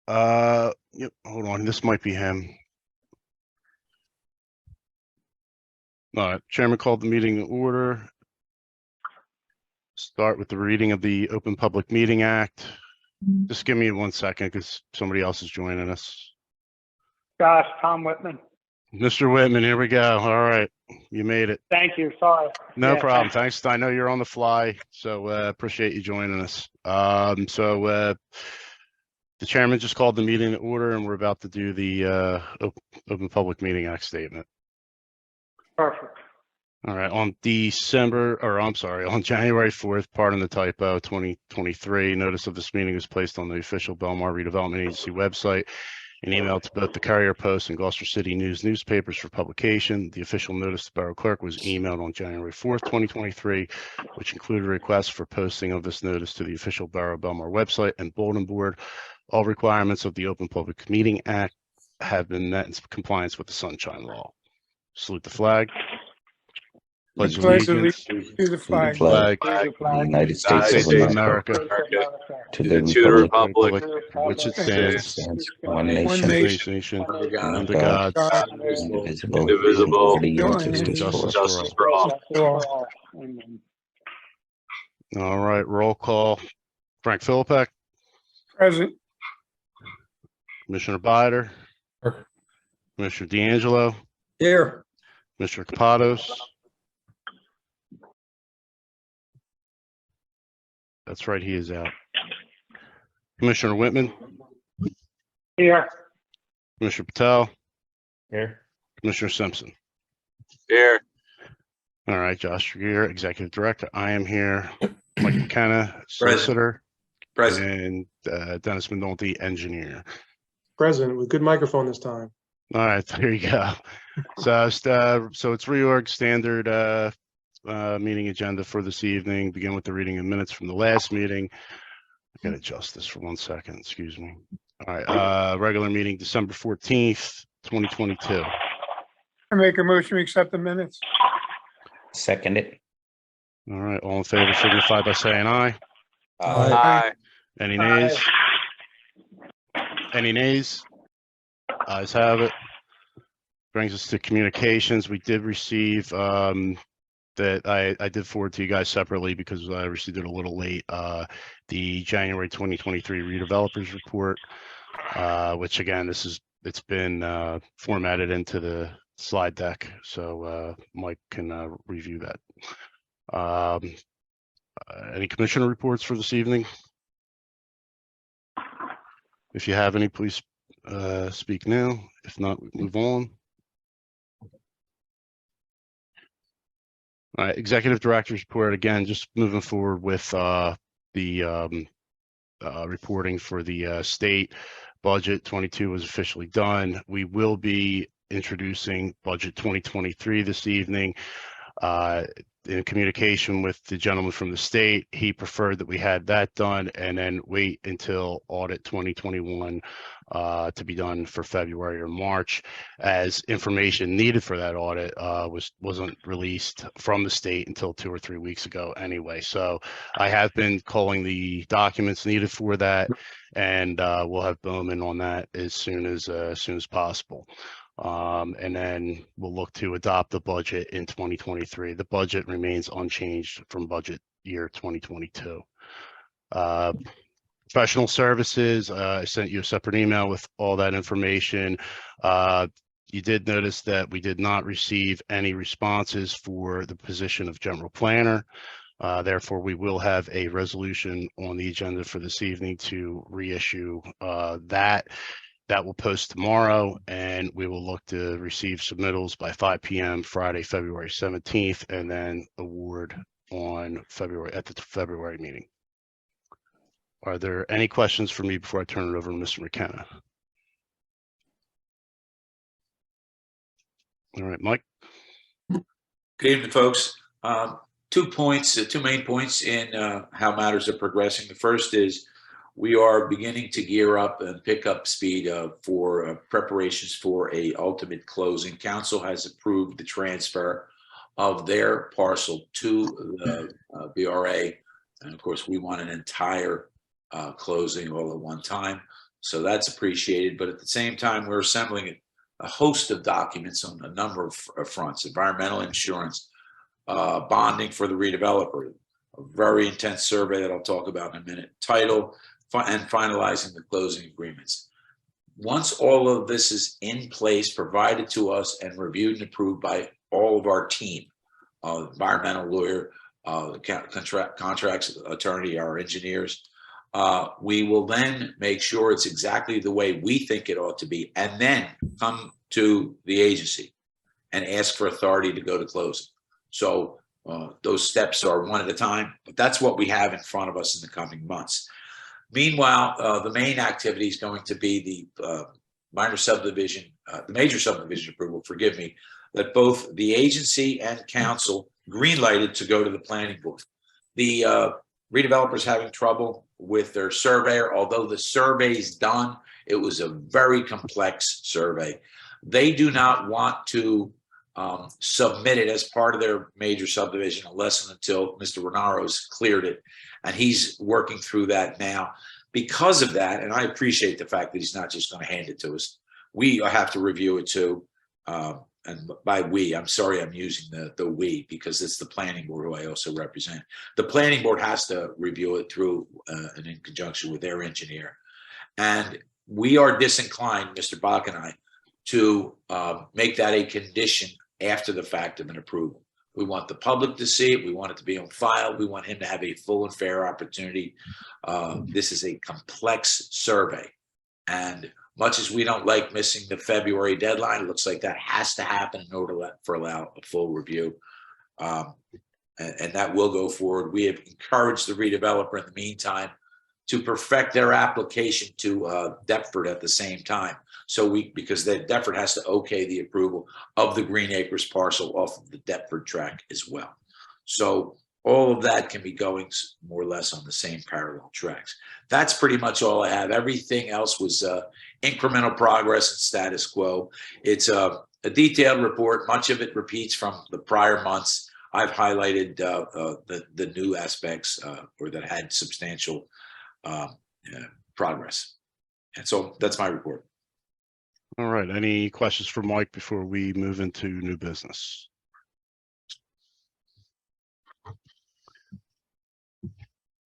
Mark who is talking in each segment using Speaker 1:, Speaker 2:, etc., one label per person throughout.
Speaker 1: Yep, hold on, this might be him. All right, Chairman called the meeting to order. Start with the reading of the Open Public Meeting Act. Just give me 1 second because somebody else is joining us.
Speaker 2: Gosh, Tom Whitman.
Speaker 1: Mr. Whitman, here we go. All right, you made it.
Speaker 2: Thank you. Sorry.
Speaker 1: No
Speaker 2: Yeah,
Speaker 1: problem. Thanks. I know you're on the fly, so appreciate you joining us. The chairman just called the meeting to order, and we're about to do the Open Public Meeting Act statement.
Speaker 2: Perfect.
Speaker 1: All right, on January 4th, pardon the typo, 2023, notice of this meeting was placed on the official Bellmawr Redevelopment Agency website and emailed to both the Courier Post and Gloucester City News newspapers for publication. The official notice to Borough Clerk was emailed on January 4th, 2023, which included a request for posting of this notice to the official Borough Bellmawr website and bulletin board. All requirements of the Open Public Meeting Act have been met in compliance with the Sunshine Law. Salute the flag. Pledge allegiance
Speaker 3: to the flag
Speaker 1: flag
Speaker 3: of
Speaker 2: Flag.
Speaker 3: the United States
Speaker 1: States
Speaker 3: of
Speaker 1: of
Speaker 3: America,
Speaker 1: America,
Speaker 3: to
Speaker 4: to
Speaker 3: the republic
Speaker 1: which it stands,
Speaker 3: one
Speaker 1: one
Speaker 3: nation,
Speaker 1: nation,
Speaker 4: under God,
Speaker 1: under God,
Speaker 3: God,
Speaker 4: indivisible,
Speaker 3: indivisible,
Speaker 1: and
Speaker 3: justice
Speaker 1: justice
Speaker 3: for all.
Speaker 1: for all.
Speaker 2: Amen.
Speaker 1: All right, roll call. Frank Philippek,
Speaker 3: Present.
Speaker 1: Commissioner Bider, Commissioner D'Angelo,
Speaker 4: here,
Speaker 1: Mr. Capados. That's right, he is out. Commissioner Whitman,
Speaker 2: Here.
Speaker 1: Commissioner Patel,
Speaker 4: here,
Speaker 1: Commissioner Simpson.
Speaker 4: here,
Speaker 1: All right, Josh Greer, Executive Director. I am here. Mike McKenna, Solicitor,
Speaker 4: present,
Speaker 1: and Dennis Mendonti, Engineer.
Speaker 5: Present with good microphone this time.
Speaker 1: All right, there you go. So it's reorg standard meeting agenda for this evening. Begin with the reading of minutes from the last meeting. I gotta adjust this for 1 second, excuse me. All right, regular meeting December 14th, 2022.
Speaker 3: I make a motion to accept the minutes. Second it.
Speaker 1: All right, all in favor signify by saying aye.
Speaker 4: aye,
Speaker 1: Any nays? Any nays? Ayes have it. Brings us to communications. We did receive that I did forward to you guys separately because I received it a little late. The January 2023 redevelopers report, which again, it's been formatted into the slide deck, so Mike can review that. Any commissioner reports for this evening? If you have any, please speak now. If not, we move on. All right, Executive Director's report, again, just moving forward with the reporting for the state budget. 22 was officially done. We will be introducing budget 2023 this evening. In communication with the gentleman from the state, he preferred that we had that done and then wait until audit 2021 to be done for February or March, as information needed for that audit wasn't released from the state until 2 or 3 weeks ago anyway. So I have been calling the documents needed for that, and we'll have Bowman on that as soon as possible. And then we'll look to adopt the budget in 2023. The budget remains unchanged from budget year 2022. Professional services, I sent you a separate email with all that information. You did notice that we did not receive any responses for the position of general planner. Therefore, we will have a resolution on the agenda for this evening to reissue that. That will post tomorrow, and we will look to receive submittals by 5 p.m. Friday, February 17th, and then award on at the February meeting. Are there any questions for me before I turn it over to Mr. McKenna? All right, Mike.
Speaker 6: Good evening, folks. 2 main points in how matters are progressing. The first is we are beginning to gear up and pick up speed for preparations for a ultimate closing. Council has approved the transfer of their parcel to the BRA. And of course, we want an entire closing all at one time. So that's appreciated. But at the same time, we're assembling a host of documents on a number of fronts: environmental insurance, bonding for the redeveloper, a very intense survey that I'll talk about in a minute, title, and finalizing the closing agreements. Once all of this is in place, provided to us and reviewed and approved by all of our team, environmental lawyer, contracts attorney, our engineers, we will then make sure it's exactly the way we think it ought to be, and then come to the agency and ask for authority to go to closing. So those steps are one at a time, but that's what we have in front of us in the coming months. Meanwhile, the main activity is going to be the minor subdivision, the major subdivision approval, forgive me, that both the agency and council green-lighted to go to the planning board. The redevelopers having trouble with their surveyor. Although the survey's done, it was a very complex survey. They do not want to submit it as part of their major subdivision unless and until Mr. Renaro's cleared it. And he's working through that now. Because of that, and I appreciate the fact that he's not just going to hand it to us, we have to review it too. And by we, I'm sorry, I'm using the we because it's the planning board who I also represent. The planning board has to review it through and in conjunction with their engineer. And we are disinclined, Mr. Bach and I, to make that a condition after the fact of an approval. We want the public to see it. We want it to be on file. We want him to have a full and fair opportunity. This is a complex survey. And much as we don't like missing the February deadline, it looks like that has to happen in order to allow a full review. And that will go forward. We have encouraged the redeveloper in the meantime to perfect their application to Deptford at the same time. So because Deptford has to okay the approval of the Green Acres parcel off of the Deptford track as well. So all of that can be going more or less on the same parallel tracks. That's pretty much all I have. Everything else was incremental progress and status quo. It's a detailed report. Much of it repeats from the prior months. I've highlighted the new aspects or that had substantial progress. And so that's my report.
Speaker 1: All right. Any questions for Mike before we move into new business?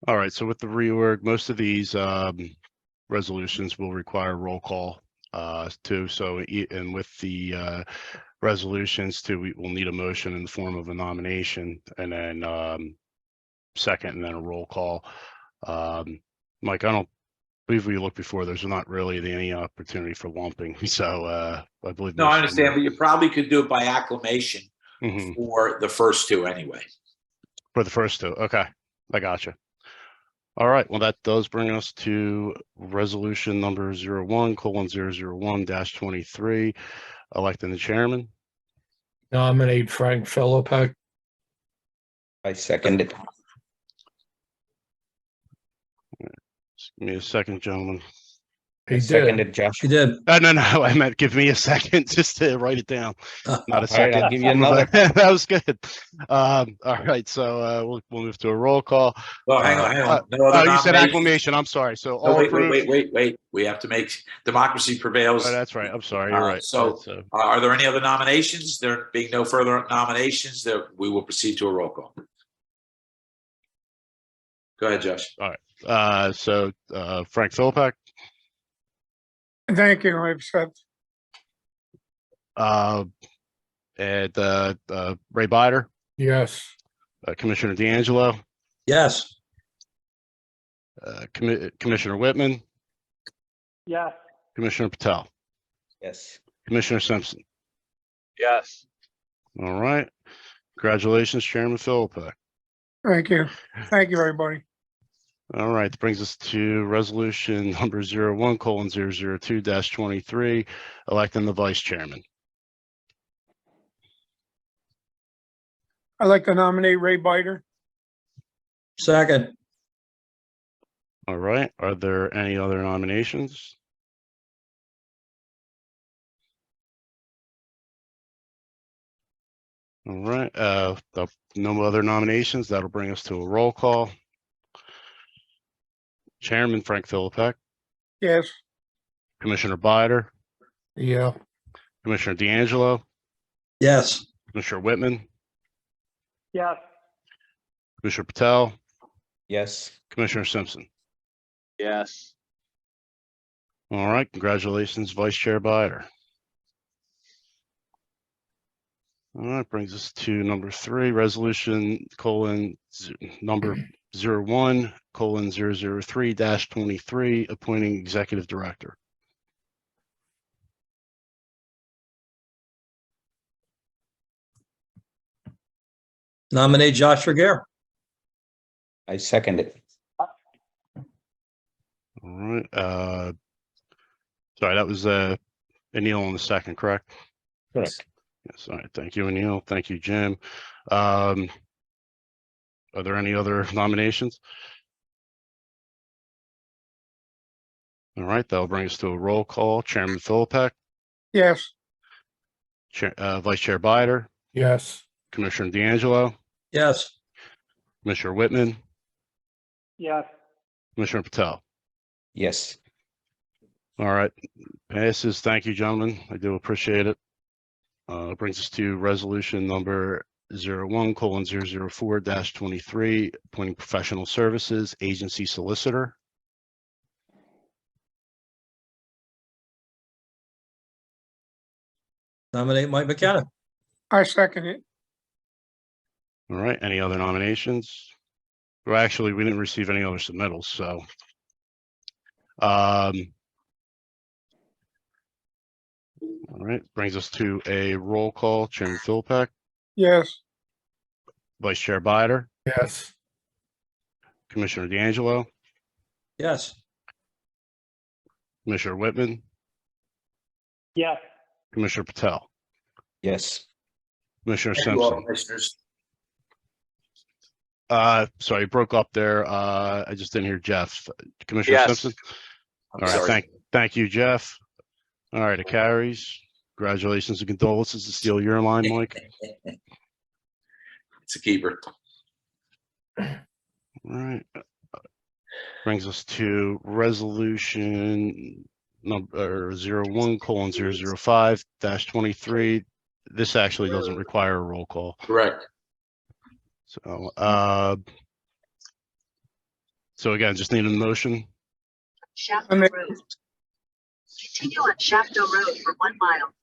Speaker 1: All right. So with the reorg, most of these resolutions will require roll call too. So and with the resolutions too, we will need a motion in the form of a nomination and then second and then a roll call. Mike, I don't believe we looked before. There's not really any opportunity for lumping. So I believe.
Speaker 6: No, I understand, but you probably could do it by acclamation for the first two anyway.
Speaker 1: For the first two. Okay. I gotcha. All right. Well, that does bring us to resolution number 01:001-23, electing the chairman.
Speaker 3: Nominate Frank Philippak.
Speaker 7: I second it.
Speaker 1: Give me a second, gentlemen.
Speaker 3: He
Speaker 7: Seconded, Josh.
Speaker 3: He did.
Speaker 1: No, I meant give me a second just to write it down. Not a
Speaker 7: All right,
Speaker 1: second.
Speaker 7: I'll give you another.
Speaker 1: That was good. All right. So we'll move to a roll call.
Speaker 6: Well, hang on. No other
Speaker 1: You said
Speaker 6: nominations?
Speaker 1: acclamation. I'm sorry. So all approved.
Speaker 6: Wait. We have to make democracy prevails.
Speaker 1: Oh, that's right. I'm sorry. You're right.
Speaker 6: So are there any other nominations? There being no further nominations, we will proceed to a roll call. Go ahead, Josh.
Speaker 1: All right. So Frank Philippak,
Speaker 2: Thank you, I accept.
Speaker 1: and Ray Bider,
Speaker 3: Yes.
Speaker 1: Commissioner D'Angelo,
Speaker 3: Yes.
Speaker 1: Commissioner Whitman,
Speaker 2: Yes,
Speaker 1: Commissioner Patel,
Speaker 7: Yes.
Speaker 1: Commissioner Simpson.
Speaker 4: Yes.
Speaker 1: All right. Congratulations, Chairman Philippak.
Speaker 2: thank you. Thank you, everybody.
Speaker 1: All right, that brings us to resolution number 01:002-23, electing the vice chairman.
Speaker 2: I'd like to nominate Ray Bider.
Speaker 3: Second.
Speaker 1: All right, are there any other nominations? All right, no other nominations. That'll bring us to a roll call. Chairman Frank Philippak,
Speaker 2: Yes,
Speaker 1: Commissioner Bider,
Speaker 3: Yeah.
Speaker 1: Commissioner D'Angelo,
Speaker 3: Yes.
Speaker 1: Commissioner Whitman,
Speaker 2: Yes.
Speaker 1: Commissioner Patel,
Speaker 7: Yes.
Speaker 1: Commissioner Simpson.
Speaker 4: Yes.
Speaker 1: All right, congratulations, Vice Chair Bider. All right, brings us to number 3, resolution number 01:003-23, appointing executive director.
Speaker 3: Nominate Josh Gare.
Speaker 7: I second it.
Speaker 1: All right, sorry, that was Anil on the second, correct?
Speaker 7: Correct.
Speaker 1: Yes, all right, thank you, Anil. Thank you, Jim. Are there any other nominations? All right, that'll bring us to a roll call. Chairman Philippek,
Speaker 2: Yes.
Speaker 1: Vice Chair Bider,
Speaker 3: Yes.
Speaker 1: Commissioner D'Angelo,
Speaker 3: Yes.
Speaker 1: Commissioner Whitman,
Speaker 2: Yes.
Speaker 1: Commissioner Patel.
Speaker 7: Yes.
Speaker 1: All right, passes. Thank you, gentlemen. I do appreciate it. It brings us to resolution number 01:004-23, appointing professional services agency solicitor.
Speaker 3: Nominate Mike McKenna.
Speaker 2: I second it.
Speaker 1: All right, any other nominations? Well, actually, we didn't receive any other submittals, so. All right, brings us to a roll call. Chairman Philippek,
Speaker 2: Yes.
Speaker 1: Vice Chair Bider,
Speaker 3: Yes.
Speaker 1: Commissioner D'Angelo,
Speaker 3: Yes.
Speaker 1: Commissioner Whitman,
Speaker 2: Yes.
Speaker 1: Commissioner Patel,
Speaker 7: Yes.
Speaker 1: Commissioner
Speaker 6: Thank you all,
Speaker 1: Simpson.
Speaker 6: commissioners.
Speaker 1: Sorry, broke up there. I just didn't hear Jeff. Commissioner
Speaker 4: Yes.
Speaker 1: Simpson?
Speaker 6: I'm
Speaker 1: All right,
Speaker 6: sorry.
Speaker 1: thank you, Jeff. All right, it carries. Congratulations and condolences to steal your line, Mike.
Speaker 6: It's a keeper.
Speaker 1: All right. Brings us to resolution number 01:005-23. This actually doesn't require a roll call.
Speaker 6: Correct.
Speaker 1: So, so again, just need a motion.
Speaker 2: I make-
Speaker 8: Road. Continue on Shafto Road for 1 mile.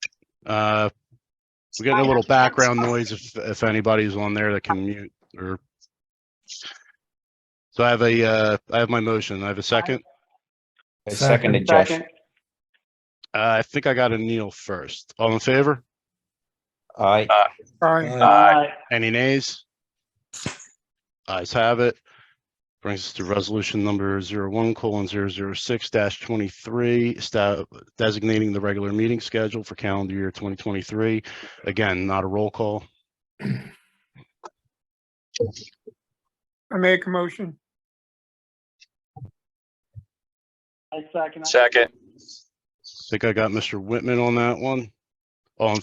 Speaker 1: We're getting a little background noise if anybody's on there that can mute or. So I have my motion. I have a second.
Speaker 7: I second it, Josh.
Speaker 1: I think I got a Neil first. All in favor?
Speaker 7: Aye.
Speaker 2: Aye.
Speaker 1: Any nays? Ayes have it. Brings us to resolution number 01:006-23, designating the regular meeting schedule for calendar year 2023. Again, not a roll call.
Speaker 2: I make a motion. I second.
Speaker 4: Second.
Speaker 1: I think I got Mr. Whitman on that one. All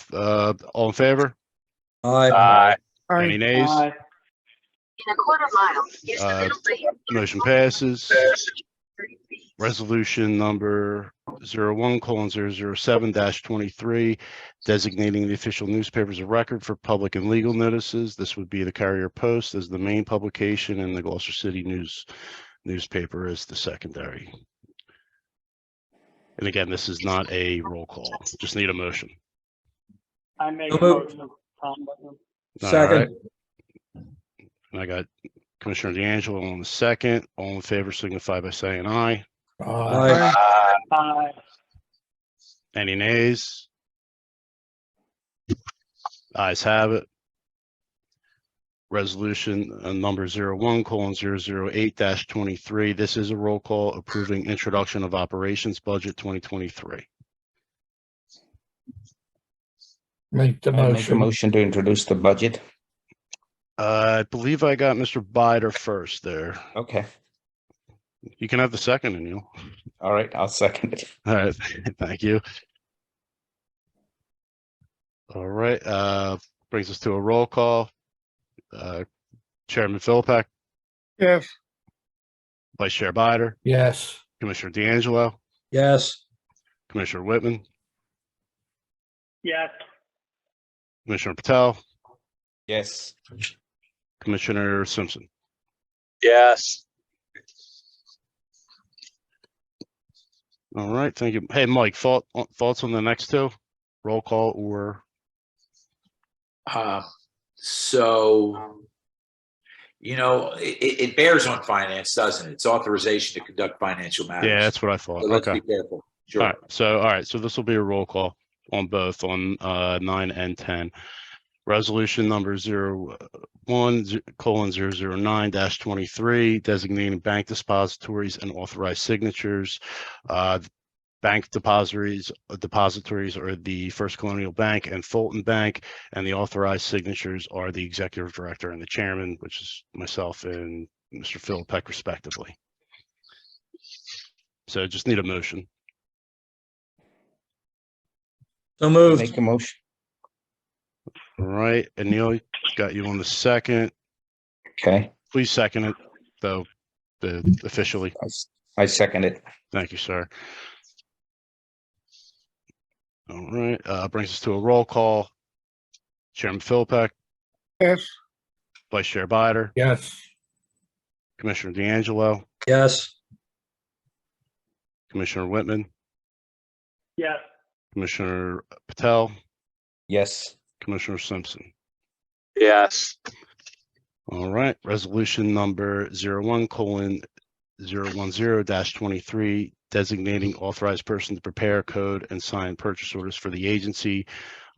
Speaker 1: in favor?
Speaker 4: Aye.
Speaker 1: Any nays?
Speaker 8: In a 1/4 mile, use the middle lane.
Speaker 1: Motion passes. Resolution number 01:007-23, designating the official newspapers of record for public and legal notices. This would be the Carrier Post as the main publication and the Gloucester City newspaper as the secondary. And again, this is not a roll call. Just need a motion.
Speaker 2: I make
Speaker 3: a motion.
Speaker 1: All
Speaker 3: Second.
Speaker 1: right. And I got Commissioner D'Angelo on the second. All in favor signify by saying aye.
Speaker 3: Aye.
Speaker 2: Aye.
Speaker 1: Any nays? Ayes have it. Resolution number 01:008-23. This is a roll call approving introduction of operations budget 2023.
Speaker 3: Make the
Speaker 7: I make a motion to introduce the budget.
Speaker 1: I believe I got Mr. Bider first there.
Speaker 7: Okay.
Speaker 1: You can have the second, Anil.
Speaker 7: All right. I'll second it.
Speaker 1: All right, thank you. All right, brings us to a roll call. Chairman Philippek,
Speaker 2: Yes.
Speaker 1: Vice Chair Bider,
Speaker 3: Yes.
Speaker 1: Commissioner D'Angelo,
Speaker 3: Yes.
Speaker 1: Commissioner Whitman,
Speaker 2: yes,
Speaker 1: Commissioner Patel,
Speaker 7: Yes.
Speaker 1: Commissioner Simpson.
Speaker 4: Yes.
Speaker 1: All right, thank you. Hey, Mike, thoughts on the next two? Roll call or?
Speaker 6: So, it bears on finance, doesn't it? It's authorization to conduct financial matters.
Speaker 1: Yeah, that's what I thought.
Speaker 6: So let's
Speaker 1: Okay.
Speaker 6: be careful.
Speaker 1: All
Speaker 6: Sure.
Speaker 1: right. So this will be a roll call on both on 9 and 10. Resolution number 01:009-23, designating bank depositories and authorized signatures. Bank depositories are the First Colonial Bank and Fulton Bank, and the authorized signatures are the executive director and the chairman, which is myself and Mr. Philipek respectively. So just need a motion.
Speaker 4: So moved.
Speaker 7: Make a motion.
Speaker 1: All right, and Neil, got you on the second.
Speaker 7: Okay.
Speaker 1: Please second it, though, officially.
Speaker 7: I second it.
Speaker 1: Thank you, sir. All right, brings us to a roll call. Chairman Philipek,
Speaker 3: yes,
Speaker 1: Vice Chair Bider,
Speaker 4: Yes.
Speaker 1: Commissioner D'Angelo,
Speaker 4: Yes.
Speaker 1: Commissioner Whitman,
Speaker 2: yes,
Speaker 1: Commissioner Patel,
Speaker 7: Yes.
Speaker 1: Commissioner Simpson.
Speaker 4: Yes.
Speaker 1: All right, resolution number 01:010-23, designating authorized person to prepare, code, and sign purchase orders for the agency.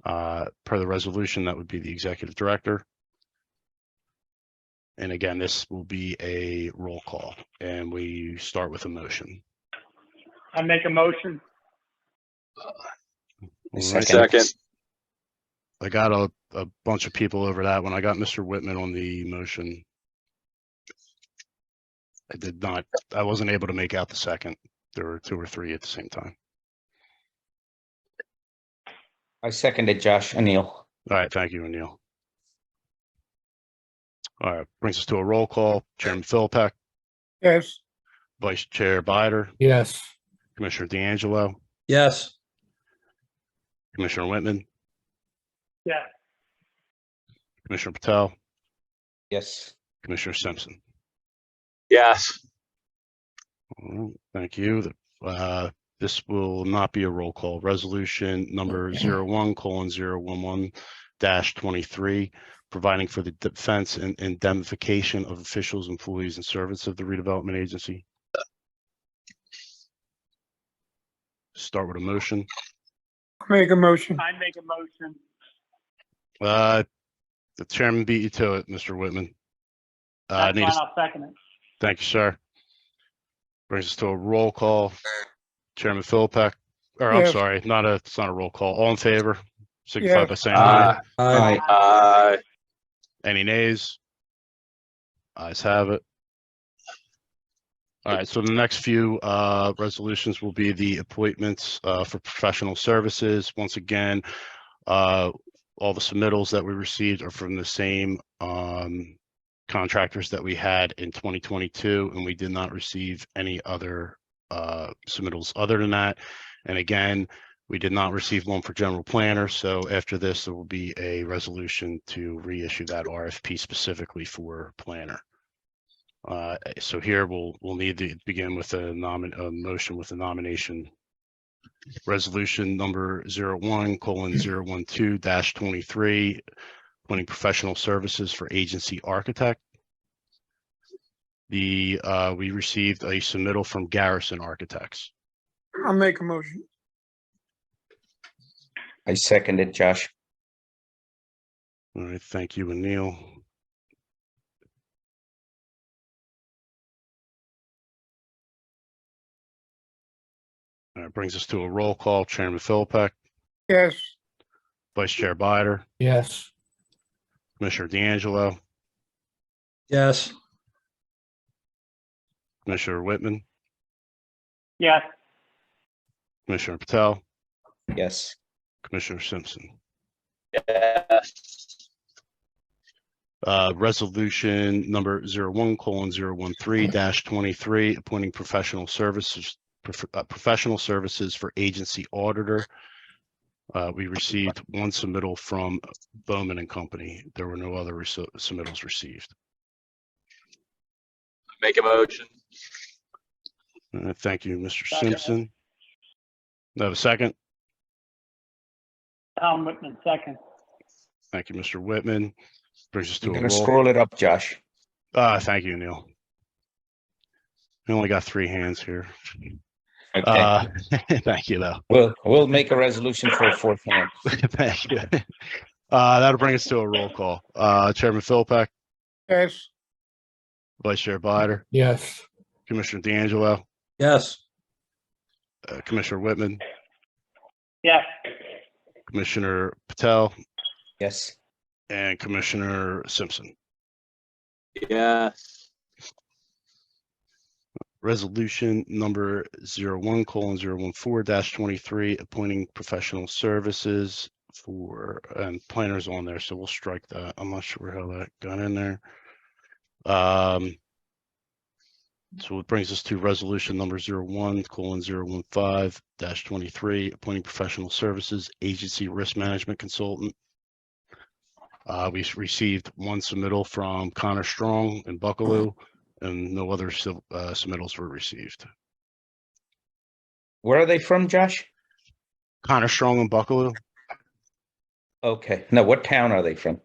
Speaker 1: Per the resolution, that would be the executive director. And again, this will be a roll call, and we start with a motion.
Speaker 2: I make a motion,
Speaker 1: All right.
Speaker 4: Second.
Speaker 1: I got a bunch of people over that one. I got Mr. Whitman on the motion. I wasn't able to make out the second. There were 2 or 3 at the same time.
Speaker 7: I seconded Josh Anil.
Speaker 1: All right, thank you, Anil. All right, brings us to a roll call. Chairman Philipek,
Speaker 3: yes,
Speaker 1: Vice Chair Bider,
Speaker 4: Yes.
Speaker 1: Commissioner D'Angelo,
Speaker 4: Yes.
Speaker 1: Commissioner Whitman,
Speaker 2: yes,
Speaker 1: Commissioner Patel,
Speaker 7: Yes.
Speaker 1: Commissioner Simpson.
Speaker 4: Yes.
Speaker 1: All right, thank you. This will not be a roll call. Resolution number 01:011-23, providing for the defense and indemnification of officials, employees, and servants of the redevelopment agency. Start with a motion.
Speaker 3: make a motion,
Speaker 2: I make a motion,
Speaker 1: The chairman beat you to it, Mr. Whitman.
Speaker 2: that's
Speaker 1: Need
Speaker 2: fine,
Speaker 1: a-
Speaker 2: I'll second it,
Speaker 1: Thank you, sir. Brings us to a roll call. Chairman Philipek, or I'm
Speaker 3: Yes.
Speaker 1: sorry, it's not a roll call. All in favor, signify
Speaker 3: Yes.
Speaker 1: by saying aye.
Speaker 7: Aye.
Speaker 4: Aye.
Speaker 1: Any nays? Ayes have it. All right, so the next few resolutions will be the appointments for professional services. Once again, all the submittals that we received are from the same contractors that we had in 2022, and we did not receive any other submittals other than that. And again, we did not receive one for general planner, so after this, there will be a resolution to reissue that RFP specifically for planner. So here we'll need to begin with a motion with the nomination. Resolution number 01:012-23, appointing professional services for agency architect. We received a submittal from Garrison Architects.
Speaker 3: I'll make a motion,
Speaker 7: I seconded Josh.
Speaker 1: All right, thank you, Anil. All right, brings us to a roll call. Chairman Philipek,
Speaker 3: yes,
Speaker 1: Vice Chair Bider,
Speaker 4: Yes.
Speaker 1: Commissioner D'Angelo,
Speaker 4: Yes.
Speaker 1: Commissioner Whitman,
Speaker 2: yes,
Speaker 1: Commissioner Patel,
Speaker 7: Yes.
Speaker 1: Commissioner Simpson.
Speaker 4: Yes.
Speaker 1: Resolution number 01:013-23, appointing professional services professional services for agency auditor. We received one submittal from Bowman and Company. There were no other submittals received.
Speaker 4: Make a motion.
Speaker 1: Thank you, Mr.
Speaker 2: Second.
Speaker 1: Simpson. Do I have a second?
Speaker 2: Tom Whitman, second.
Speaker 1: Thank you, Mr. Whitman. Brings us to
Speaker 7: You're
Speaker 1: a
Speaker 7: gonna
Speaker 1: roll.
Speaker 7: scroll it up, Josh.
Speaker 1: Thank you, Neil. We only got 3 hands here.
Speaker 7: Okay.
Speaker 1: Thank you, though.
Speaker 7: We'll make a resolution for a 4th hand.
Speaker 1: Thank you. That'll bring us to a roll call. Chairman Philpeck,
Speaker 3: yes,
Speaker 1: Vice Chair Bider,
Speaker 4: Yes.
Speaker 1: Commissioner D'Angelo,
Speaker 4: Yes.
Speaker 1: Commissioner Whitman,
Speaker 2: Yes,
Speaker 1: Commissioner Patel,
Speaker 7: Yes.
Speaker 1: and Commissioner Simpson.
Speaker 4: Yes.
Speaker 1: Resolution number 01:014-23, appointing professional services for, and planners on there, so we'll strike that. I'm not sure how that got in there. So it brings us to resolution number 01:015-23, appointing professional services agency risk management consultant. We received one submittal from Connor Strong in Buckaloo, and no other submittals were received.
Speaker 7: Where are they from, Josh?
Speaker 1: Connor Strong in Buckaloo.
Speaker 7: Okay. No, what town are they from?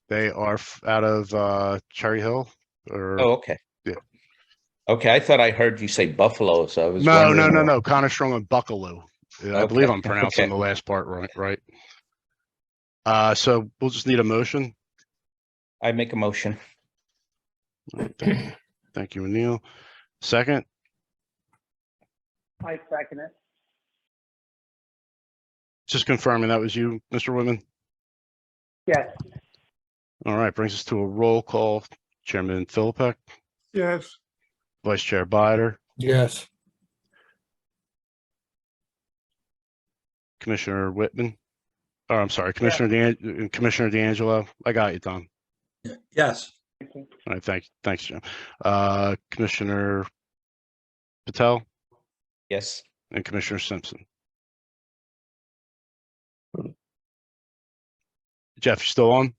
Speaker 1: They are out of Cherry Hill. Or
Speaker 7: Oh, okay.
Speaker 1: Yeah.
Speaker 7: Okay, I thought I heard you say Buffalo, so I was
Speaker 1: no.
Speaker 7: wondering.
Speaker 1: Connor Strong in Buckaloo. I believe I'm pronouncing the last part right. So we'll just need a motion.
Speaker 7: I make a motion.
Speaker 1: Thank you, Neil. Second,
Speaker 2: I second it.
Speaker 1: just confirming that was you, Mr. Whitman.
Speaker 2: Yes,
Speaker 1: All right, brings us to a roll call. Chairman Philpeck,
Speaker 3: yes,
Speaker 1: Vice Chair Bider,
Speaker 4: Yes.
Speaker 1: Commissioner Whitman. Oh, I'm sorry, Commissioner D'Angelo. I got you, Tom.
Speaker 4: Yes.
Speaker 2: thank you.
Speaker 1: All right, thanks, Jim. Commissioner Patel
Speaker 7: Yes.
Speaker 1: and Commissioner Simpson. Jeff, you still on?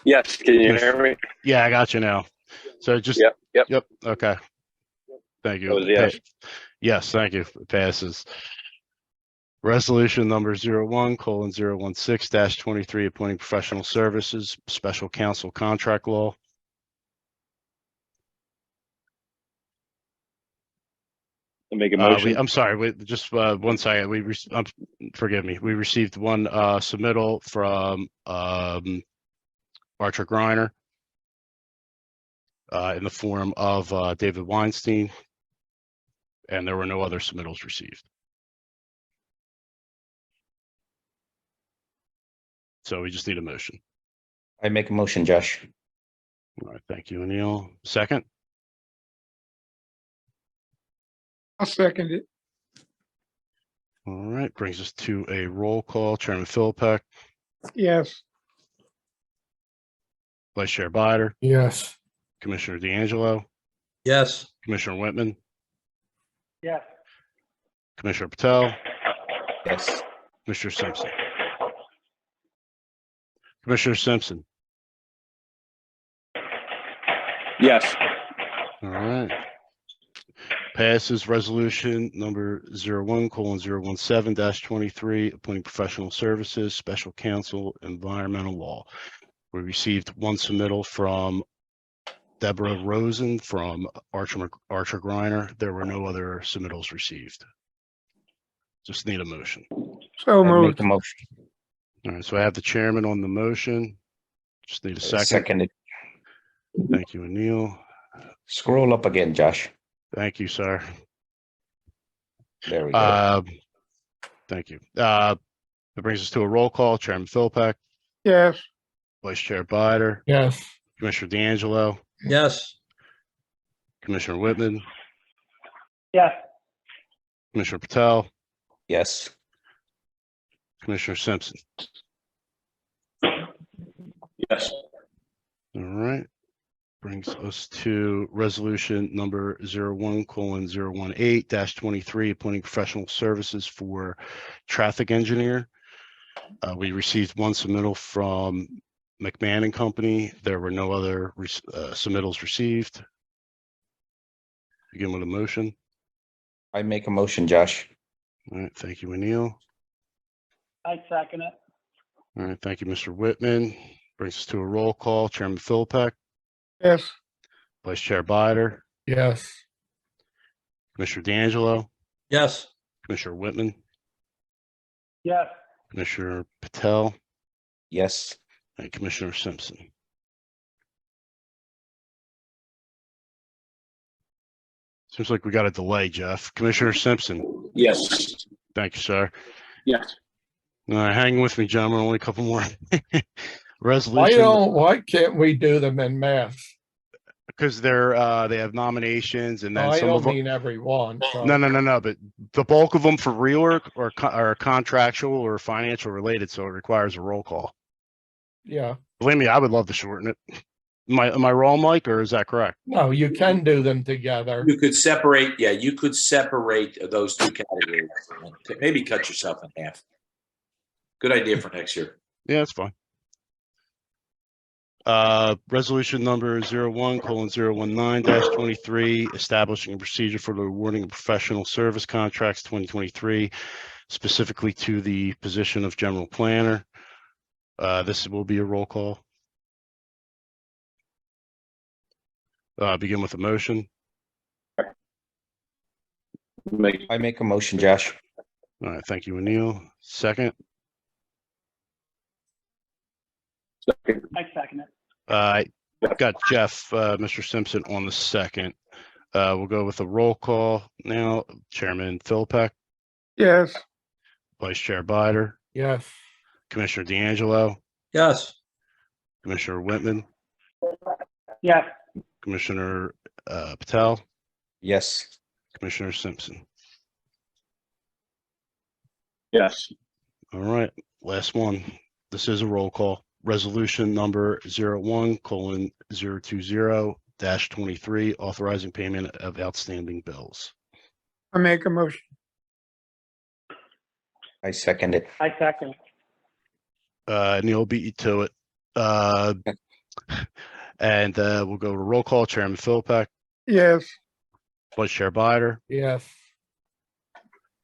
Speaker 4: Yes. Can you hear me?
Speaker 1: Yeah, I got you now. So just,
Speaker 4: Yep.
Speaker 1: okay. Thank you.
Speaker 4: That was a yes.
Speaker 1: Yes, thank you. It passes. Resolution number 01:016-23, appointing professional services, special counsel contract law.
Speaker 4: Make a motion.
Speaker 1: I'm sorry, just 1 second. Forgive me. We received one submittal from Archer Griner in the form of David Weinstein, and there were no other submittals received. So we just need a motion.
Speaker 7: I make a motion, Josh.
Speaker 1: All right, thank you, Anil. Second,
Speaker 3: I'll second it,
Speaker 1: all right, brings us to a roll call. Chairman Philpeck,
Speaker 3: yes,
Speaker 1: Vice Chair Bider,
Speaker 4: Yes.
Speaker 1: Commissioner D'Angelo,
Speaker 4: Yes.
Speaker 1: Commissioner Whitman,
Speaker 2: Yes,
Speaker 1: Commissioner Patel,
Speaker 7: Yes.
Speaker 1: Mr. Simpson. Commissioner Simpson.
Speaker 4: Yes.
Speaker 1: All right. Passes resolution number 01:017-23, appointing professional services, special counsel, environmental law. We received one submittal from Deborah Rosen from Archer Griner. There were no other submittals received. Just need a motion.
Speaker 3: so
Speaker 7: I make
Speaker 3: moved,
Speaker 7: a motion.
Speaker 1: All right, so I have the chairman on the motion. Just need a second.
Speaker 7: Seconded.
Speaker 1: Thank you, Anil.
Speaker 7: Scroll up again, Josh.
Speaker 1: Thank you, sir.
Speaker 7: There we go.
Speaker 1: Thank you. That brings us to a roll call. Chairman Philpeck,
Speaker 3: yes,
Speaker 1: Vice Chair Bider,
Speaker 4: Yes.
Speaker 1: Commissioner D'Angelo,
Speaker 4: Yes.
Speaker 1: Commissioner Whitman,
Speaker 2: yes,
Speaker 1: Commissioner Patel,
Speaker 7: Yes.
Speaker 1: Commissioner Simpson.
Speaker 4: Yes.
Speaker 1: All right. brings us to resolution number 01:018-23, appointing professional services for traffic engineer. We received one submittal from McMahon and Company. There were no other submittals received. Begin with a motion.
Speaker 7: I make a motion, Josh.
Speaker 1: All right, thank you, Anil.
Speaker 2: I second it.
Speaker 1: All right, thank you, Mr. Whitman. Brings us to a roll call. Chairman Philpott,
Speaker 3: Yes.
Speaker 1: Vice Chair Bider,
Speaker 3: Yes.
Speaker 1: Commissioner D'Angelo,
Speaker 4: Yes.
Speaker 1: Commissioner Whitman,
Speaker 2: Yes,
Speaker 1: Commissioner Patel,
Speaker 7: Yes.
Speaker 1: and Commissioner Simpson. Seems like we got a delay, Jeff. Commissioner Simpson,
Speaker 4: Yes.
Speaker 1: thank you, sir.
Speaker 4: Yes.
Speaker 1: All right, hang with me, gentlemen. Only a couple more. Resolution,
Speaker 3: Why can't we do them in mass?
Speaker 1: because they have nominations, and then
Speaker 3: I
Speaker 1: some of
Speaker 3: don't
Speaker 1: them.
Speaker 3: mean every one.
Speaker 1: No. But the bulk of them for reorg are contractual or financial related, so it requires a roll call.
Speaker 3: Yeah.
Speaker 1: Believe me, I would love to shorten it. Am I wrong, Mike, or is that correct?
Speaker 3: No, you can do them together.
Speaker 6: You could separate, yeah, you could separate those two categories. Maybe cut yourself in half. Good idea for next year.
Speaker 1: Yeah, that's fine. Resolution number 01:019-23, establishing a procedure for the awarding of professional service contracts 2023, specifically to the position of general planner. This will be a roll call. Begin with a motion.
Speaker 7: I make a motion, Josh.
Speaker 1: All right, thank you, Anil. Second.
Speaker 2: I second it.
Speaker 1: I got Jeff, Mr. Simpson on the second. We'll go with a roll call now. Chairman Philpott,
Speaker 3: Yes.
Speaker 1: Vice Chair Bider,
Speaker 3: Yes.
Speaker 1: Commissioner D'Angelo,
Speaker 4: Yes.
Speaker 1: Commissioner Whitman,
Speaker 2: Yes,
Speaker 1: Commissioner Patel,
Speaker 7: Yes.
Speaker 1: Commissioner Simpson.
Speaker 4: Yes.
Speaker 1: All right, last one. This is a roll call. Resolution number 01:020-23, authorizing payment of outstanding bills.
Speaker 3: I make a motion.
Speaker 7: I second it.
Speaker 2: I second it.
Speaker 1: Neil beat you to it. And we'll go to roll call. Chairman Philpott,
Speaker 3: Yes.
Speaker 1: Vice Chair Bider,
Speaker 3: Yes.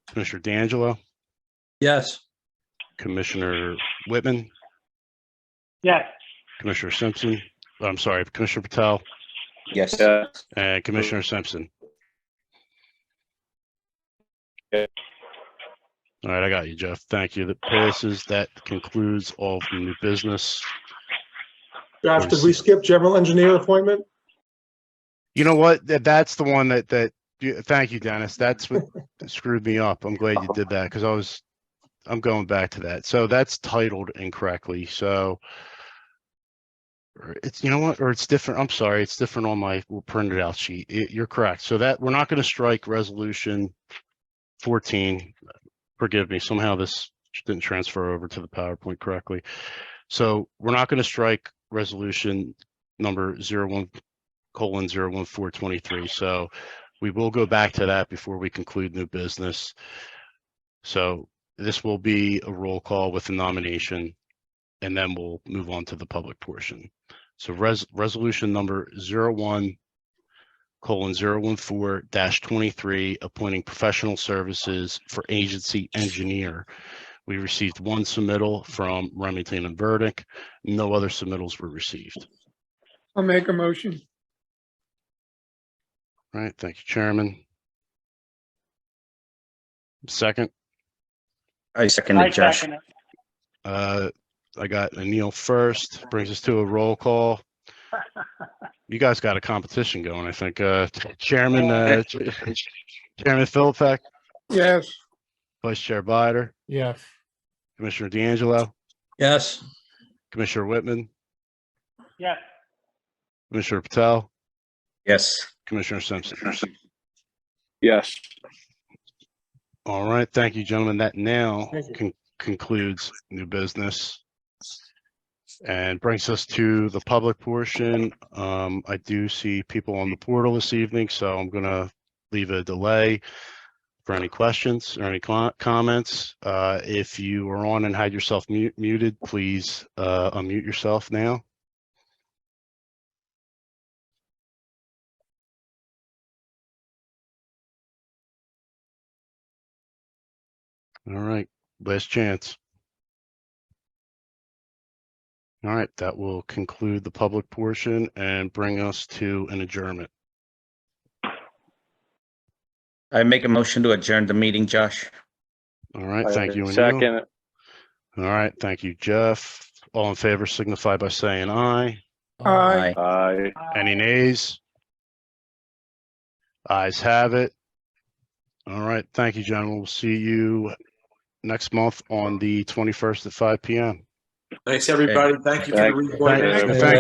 Speaker 1: Commissioner D'Angelo,
Speaker 4: Yes.
Speaker 1: Commissioner Whitman,
Speaker 2: Yes,
Speaker 1: Commissioner Simpson. I'm sorry, Commissioner Patel,
Speaker 7: Yes.
Speaker 4: Yes.
Speaker 1: and Commissioner Simpson.
Speaker 4: Yeah.
Speaker 1: All right, I got you, Jeff. Thank you. That passes. That concludes all of the new business.
Speaker 5: Josh, did we skip general engineer appointment?
Speaker 1: You know what? That's the one that thank you, Dennis. That's what screwed me up. I'm glad you did that because I'm going back to that. So that's titled incorrectly. So it's, you know what, or it's different. I'm sorry. It's different on my printed out sheet. You're correct. So that we're not going to strike resolution 14. Forgive me. Somehow this didn't transfer over to the PowerPoint correctly. So we're not going to strike resolution number 01:01423. So we will go back to that before we conclude new business. So this will be a roll call with a nomination, and then we'll move on to the public portion. So resolution number 01:014-23, appointing professional services for agency engineer. We received one submittal from Remington and Burdick. No other submittals were received.
Speaker 3: I'll make a motion.
Speaker 1: All right, thank you, Chairman. Second.
Speaker 7: I second
Speaker 2: I
Speaker 7: it, Josh.
Speaker 2: second it.
Speaker 1: I got Anil first. Brings us to a roll call. You guys got a competition going, I think. Chairman Philpott,
Speaker 3: Yes.
Speaker 1: Vice Chair Bider,
Speaker 3: Yes.
Speaker 1: Commissioner D'Angelo,
Speaker 4: Yes.
Speaker 1: Commissioner Whitman,
Speaker 2: Yes,
Speaker 1: Commissioner Patel,
Speaker 7: Yes.
Speaker 1: Commissioner Simpson.
Speaker 4: Yes.
Speaker 1: All right, thank you, gentlemen. That now
Speaker 5: Thank you.
Speaker 1: concludes new business. And brings us to the public portion. I do see people on the portal this evening, so I'm gonna leave a delay for any questions or any comments. If you are on and had yourself muted, please unmute yourself now. All right, last chance. All right, that will conclude the public portion and bring us to an adjournment.
Speaker 7: I make a motion to adjourn the meeting, Josh.
Speaker 1: All right, thank you, Anil.
Speaker 4: Second.
Speaker 1: All right, thank you, Jeff. All in favor signify by saying aye.
Speaker 3: Aye.
Speaker 4: Aye.
Speaker 1: Any nays? Ayes have it. All right, thank you, gentlemen. We'll see you next month on the 21st at 5 p.m.
Speaker 6: Thanks, everybody. Thank you for the
Speaker 4: Thank-
Speaker 6: report.
Speaker 1: Thank